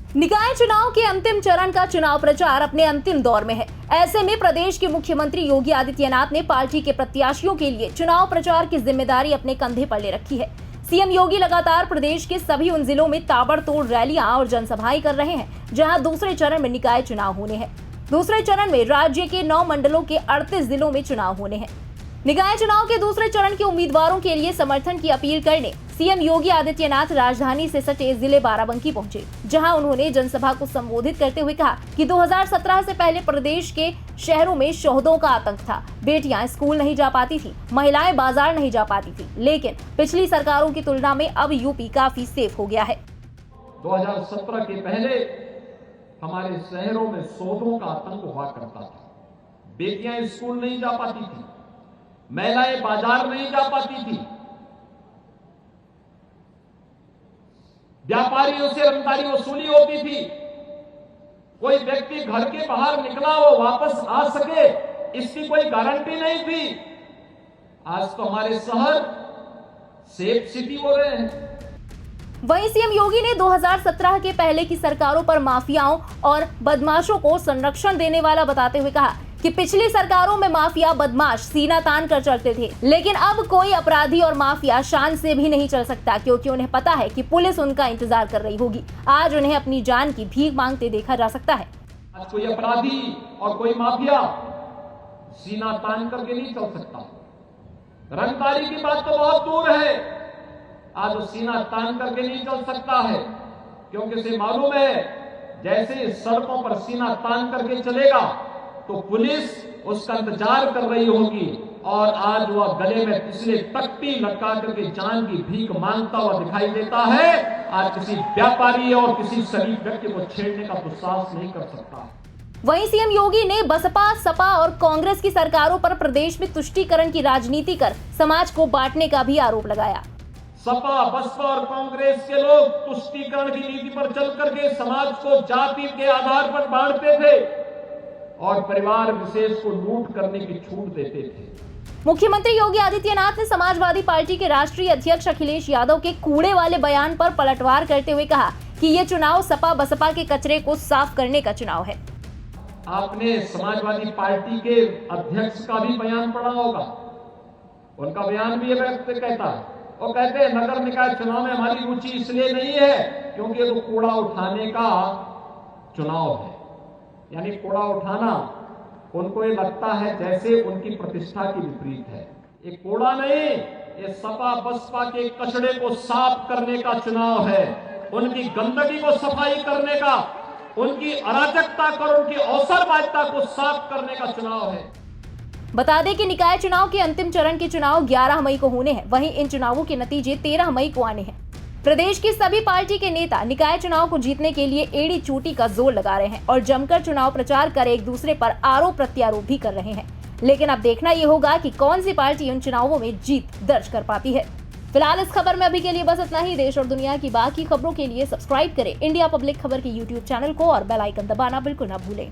निकाय चुनाव के अंतिम चरण का चुनाव प्रचार अपने अंतिम दौर में है। ऐसे में प्रदेश के मुख्यमंत्री योगी आदित्यनाथ ने पार्टी के प्रत्याशियों के लिए चुनाव प्रचार की जिम्मेदारी अपने कंधे पर ले रखी है। सीएम योगी लगातार प्रदेश के सभी उन जिलों में ताबड़तोड़ रैलियां और जनसभाएं कर रहे हैं जहां दूसरे चरण में निकाय चुनाव होने हैं। दूसरे चरण में राज्य के 9 मंडलों के 38 जिलों में चुनाव होने हैं। निकाय चुनाव के दूसरे चरण के उम्मीदवारों के लिए समर्थन की अपील करने सीएम योगी आदित्यनाथ राजधानी से सटे जिले बाराबंकी पहुंचे, जहां उन्होंने जनसभा को संबोधित करते हुए कहा कि 2017 से पहले प्रदेश के शहरों में शोहदों का आतंक था। बेटियां स्कूल नहीं जा पाती थी, महिलाएं बाजार नहीं जा पाती थी, लेकिन पिछली सरकारों की तुलना में अब यूपी काफी सेफ हो गया है। 2017 के पहले हमारे शहरों में शोहदों का आतंक हुआ करता था। बेटियां स्कूल नहीं जा पाती थी, महिलाएं बाजार नहीं जा पाती थी, व्यापारियों से रंगदारी वसूली होती थी। कोई व्यक्ति घर के बाहर निकला वो वापस आ सके इसकी कोई गारंटी नहीं थी। आज तो हमारे शहर सेफ सिटी हो रहे हैं। वहीं सीएम योगी ने 2017 के पहले की सरकारों पर माफियाओं और बदमाशों को संरक्षण देने वाला बताते हुए कहा कि पिछली सरकारों में माफिया बदमाश सीना तान कर चलते थे, लेकिन अब कोई अपराधी और माफिया शान से भी नहीं चल सकता, क्योंकि उन्हें पता है कि पुलिस उनका इंतजार कर रही होगी। आज उन्हें अपनी जान की भीख मांगते देखा जा सकता है। आज कोई अपराधी और कोई माफिया सीना तान करके नहीं चल सकता। रंगदारी की बात तो बहुत दूर है, आज वो सीना तान करके नहीं चल सकता है, क्योंकि उसे मालूम है जैसे सड़कों पर सीना तान करके चलेगा तो पुलिस उसका इंतजार कर रही होगी। और आज वह गले में पिछले तख्ती लटका करके जान की भीख मांगता हुआ दिखाई देता है। आज किसी व्यापारी और किसी शरीफ व्यक्ति को छेड़ने का दुस्साहस नहीं कर सकता। वहीं सीएम योगी ने बसपा, सपा और कांग्रेस की सरकारों पर प्रदेश में तुष्टीकरण की राजनीति कर समाज को बांटने का भी आरोप लगाया। सपा, बसपा और कांग्रेस के लोग तुष्टीकरण की नीति पर चल करके समाज को जाति के आधार पर बांटते थे और परिवार विशेष को लूट करने की छूट देते थे। मुख्यमंत्री योगी आदित्यनाथ ने समाजवादी पार्टी के राष्ट्रीय अध्यक्ष अखिलेश यादव के कूड़े वाले बयान पर पलटवार करते हुए कहा कि ये चुनाव सपा बसपा के कचरे को साफ करने का चुनाव है। आपने समाजवादी पार्टी के अध्यक्ष का भी बयान पढ़ा होगा। उनका बयान भी ये कहता है, वो कहते हैं नगर निकाय चुनाव में हमारी रुचि इसलिए नहीं है क्योंकि वो कूड़ा उठाने का चुनाव है। यानी कूड़ा उठाना उनको ये लगता है जैसे उनकी प्रतिष्ठा की विपरीत है। ये कूड़ा नहीं, ये सपा बसपा के कचड़े को साफ करने का चुनाव है। उनकी गंदगी को सफाई करने का, उनकी अराजकता और उनकी अवसरवादिता को साफ करने का चुनाव है। बता दें कि निकाय चुनाव के अंतिम चरण के चुनाव 11 मई को होने हैं। वहीं इन चुनावों के नतीजे 13 मई को आने हैं। प्रदेश की सभी पार्टी के नेता निकाय चुनाव को जीतने के लिए एड़ी चोटी का जोर लगा रहे हैं और जमकर चुनाव प्रचार कर एक दूसरे पर आरोप प्रत्यारोप भी कर रहे हैं। लेकिन अब देखना ये होगा कि कौन सी पार्टी उन चुनावों में जीत दर्ज कर पाती है। फिलहाल इस खबर में अभी के लिए बस इतना ही। देश और दुनिया की बाकी खबरों के लिए सब्सक्राइब करें इंडिया पब्लिक खबर के YouTube चैनल को और बेल आइकन दबाना बिल्कुल न भूलें।